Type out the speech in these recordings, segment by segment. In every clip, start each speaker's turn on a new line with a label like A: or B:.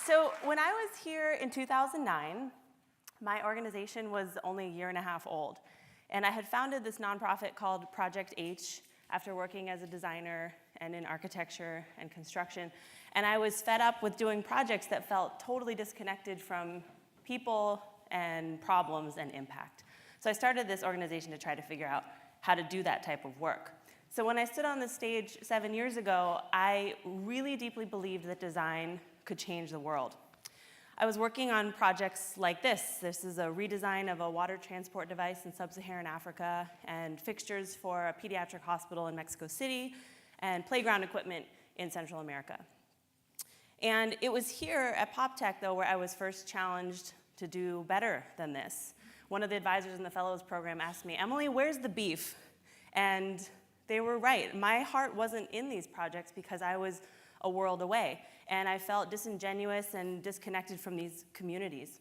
A: So when I was here in 2009, my organization was only a year and a half old. And I had founded this nonprofit called Project H after working as a designer and in architecture and construction. And I was fed up with doing projects that felt totally disconnected from people and problems and impact. So I started this organization to try to figure out how to do that type of work. So when I stood on the stage 7 years ago, I really deeply believed that design could change the world. I was working on projects like this. This is a redesign of a water transport device in sub-Saharan Africa and fixtures for a pediatric hospital in Mexico City and playground equipment in Central America. And it was here at PopTech, though, where I was first challenged to do better than this. One of the advisors in the Fellows program asked me, Emily, where's the beef? And they were right. My heart wasn't in these projects because I was a world away, and I felt disingenuous and disconnected from these communities.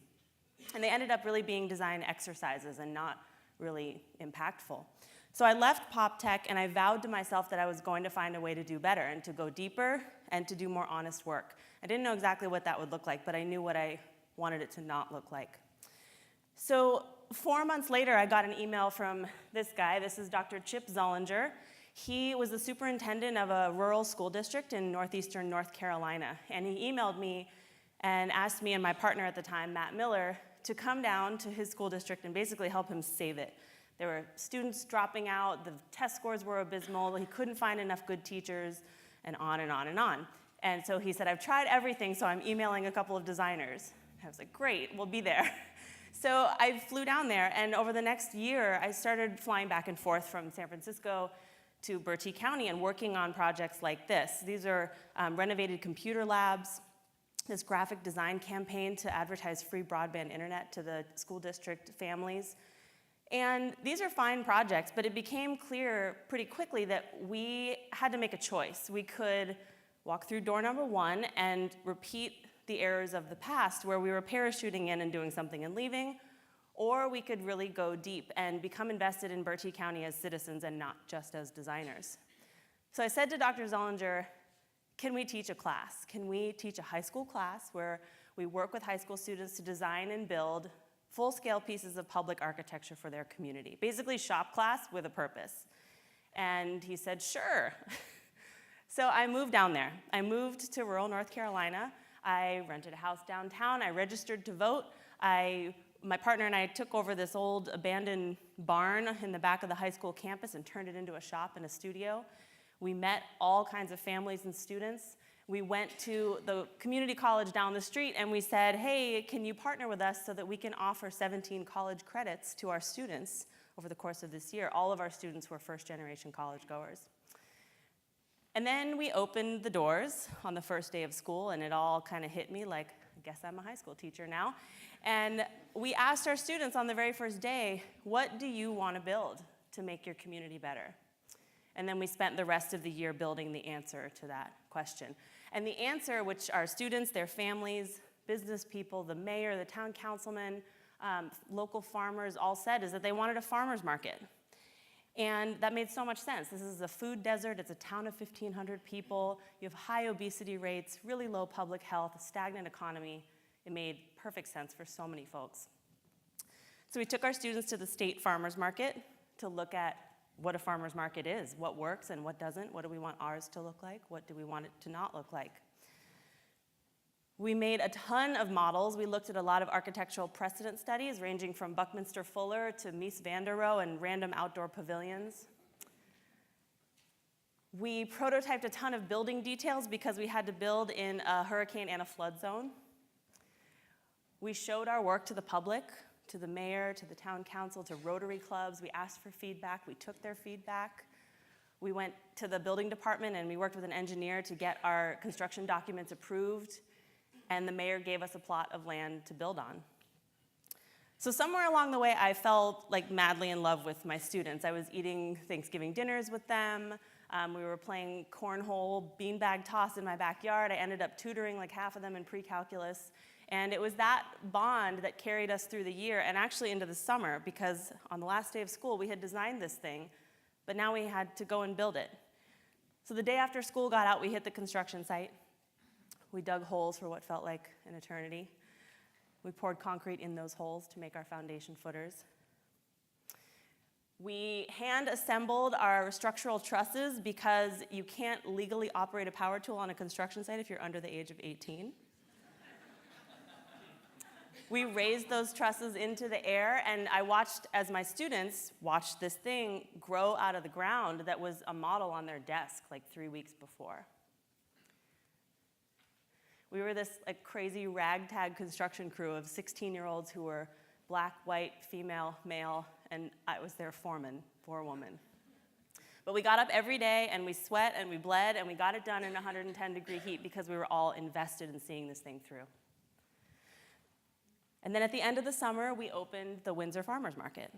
A: And they ended up really being design exercises and not really impactful. So I left PopTech and I vowed to myself that I was going to find a way to do better and to go deeper and to do more honest work. I didn't know exactly what that would look like, but I knew what I wanted it to not look like. So 4 months later, I got an email from this guy. This is Dr. Chip Zollinger. He was the superintendent of a rural school district in northeastern North Carolina. And he emailed me and asked me and my partner at the time, Matt Miller, to come down to his school district and basically help him save it. There were students dropping out, the test scores were abysmal, he couldn't find enough good teachers, and on and on and on. And so he said, I've tried everything, so I'm emailing a couple of designers. I was like, great, we'll be there. So I flew down there, and over the next year, I started flying back and forth from San Francisco to Bertie County and working on projects like this. These are renovated computer labs, this graphic design campaign to advertise free broadband internet to the school district families. And these are fine projects, but it became clear pretty quickly that we had to make a choice. We could walk through door number 1 and repeat the errors of the past where we were parachuting in and doing something and leaving, or we could really go deep and become invested in Bertie County as citizens and not just as designers. So I said to Dr. Zollinger, can we teach a class? Can we teach a high school class where we work with high school students to design and build full-scale pieces of public architecture for their community? Basically shop class with a purpose. And he said, sure. So I moved down there. I moved to rural North Carolina. I rented a house downtown. I registered to vote. My partner and I took over this old abandoned barn in the back of the high school campus and turned it into a shop and a studio. We met all kinds of families and students. We went to the community college down the street and we said, hey, can you partner with us so that we can offer 17 college credits to our students over the course of this year? All of our students were first-generation college goers. And then we opened the doors on the first day of school, and it all kind of hit me like, I guess I'm a high school teacher now. And we asked our students on the very first day, what do you want to build to make your community better? And then we spent the rest of the year building the answer to that question. And the answer, which our students, their families, business people, the mayor, the town councilman, local farmers all said, is that they wanted a farmer's market. And that made so much sense. This is a food desert. It's a town of 1,500 people. You have high obesity rates, really low public health, a stagnant economy. It made perfect sense for so many folks. So we took our students to the state farmers market to look at what a farmer's market is, what works and what doesn't, what do we want ours to look like, what do we want it to not look like. We made a ton of models. We looked at a lot of architectural precedent studies ranging from Buckminster Fuller to Mies van der Rohe and random outdoor pavilions. We prototyped a ton of building details because we had to build in a hurricane and a flood zone. We showed our work to the public, to the mayor, to the town council, to Rotary clubs. We asked for feedback. We took their feedback. We went to the building department and we worked with an engineer to get our construction documents approved. And the mayor gave us a plot of land to build on. So somewhere along the way, I fell like madly in love with my students. I was eating Thanksgiving dinners with them. We were playing cornhole, beanbag toss in my backyard. I ended up tutoring like half of them in pre-calculus. And it was that bond that carried us through the year and actually into the summer, because on the last day of school, we had designed this thing, but now we had to go and build it. So the day after school got out, we hit the construction site. We dug holes for what felt like an eternity. We poured concrete in those holes to make our foundation footers. We hand assembled our structural trusses because you can't legally operate a power tool on a construction site if you're under the age of 18. We raised those trusses into the air, and I watched as my students watched this thing grow out of the ground that was a model on their desk like 3 weeks before. We were this crazy ragtag construction crew of 16-year-olds who were black, white, female, male, and I was their foreman, forewoman. But we got up every day, and we sweat, and we bled, and we got it done in 110-degree heat because we were all invested in seeing this thing through. And then at the end of the summer, we opened the Windsor Farmers Market.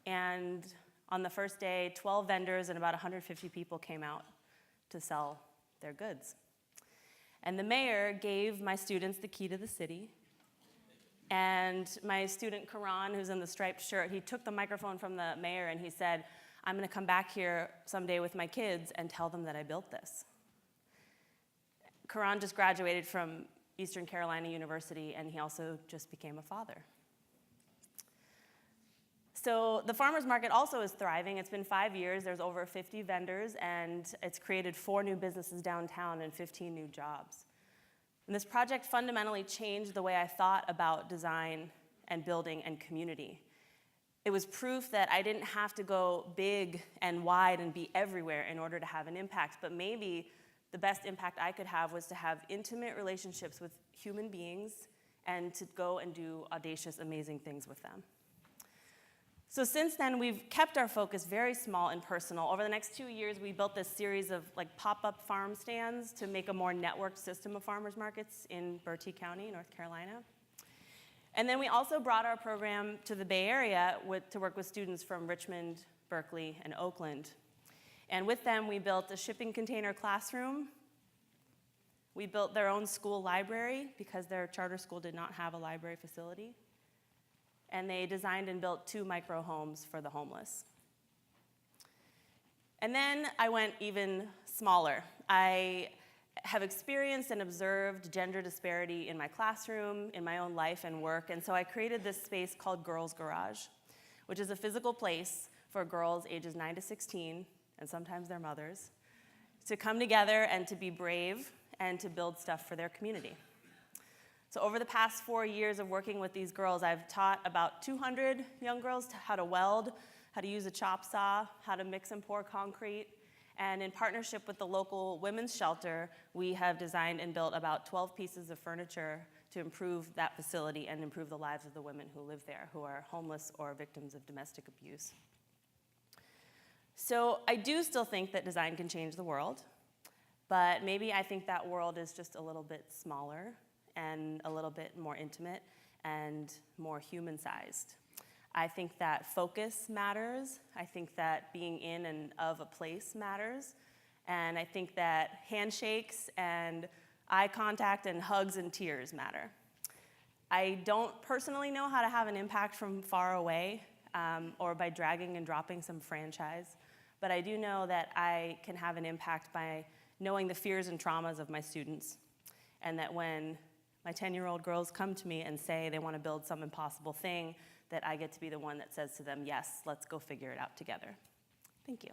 A: And on the first day, 12 vendors and about 150 people came out to sell their goods. And the mayor gave my students the key to the city. And my student, Karan, who's in the striped shirt, he took the microphone from the mayor and he said, "I'm going to come back here someday with my kids and tell them that I built this." Karan just graduated from Eastern Carolina University, and he also just became a father. So the farmers market also is thriving. It's been 5 years. There's over 50 vendors, and it's created 4 new businesses downtown and 15 new jobs. And this project fundamentally changed the way I thought about design and building and community. It was proof that I didn't have to go big and wide and be everywhere in order to have an impact, but maybe the best impact I could have was to have intimate relationships with human beings and to go and do audacious, amazing things with them. So since then, we've kept our focus very small and personal. Over the next 2 years, we built this series of pop-up farm stands to make a more networked system of farmers markets in Bertie County, North Carolina. And then we also brought our program to the Bay Area to work with students from Richmond, Berkeley, and Oakland. And with them, we built a shipping container classroom. We built their own school library because their charter school did not have a library facility. And they designed and built 2 micro homes for the homeless. And then I went even smaller. I have experienced and observed gender disparity in my classroom, in my own life and work, and so I created this space called Girls Garage, which is a physical place for girls ages 9 to 16, and sometimes their mothers, to come together and to be brave and to build stuff for their community. So over the past 4 years of working with these girls, I've taught about 200 young girls how to weld, how to use a chop saw, how to mix and pour concrete. And in partnership with the local women's shelter, we have designed and built about 12 pieces of furniture to improve that facility and improve the lives of the women who live there, who are homeless or victims of domestic abuse. So I do still think that design can change the world, but maybe I think that world is just a little bit smaller and a little bit more intimate and more human-sized. I think that focus matters. I think that being in and of a place matters. And I think that handshakes and eye contact and hugs and tears matter. I don't personally know how to have an impact from far away or by dragging and dropping some franchise, but I do know that I can have an impact by knowing the fears and traumas of my students, and that when my 10-year-old girls come to me and say they want to build some impossible thing, that I get to be the one that says to them, yes, let's go figure it out together. Thank you.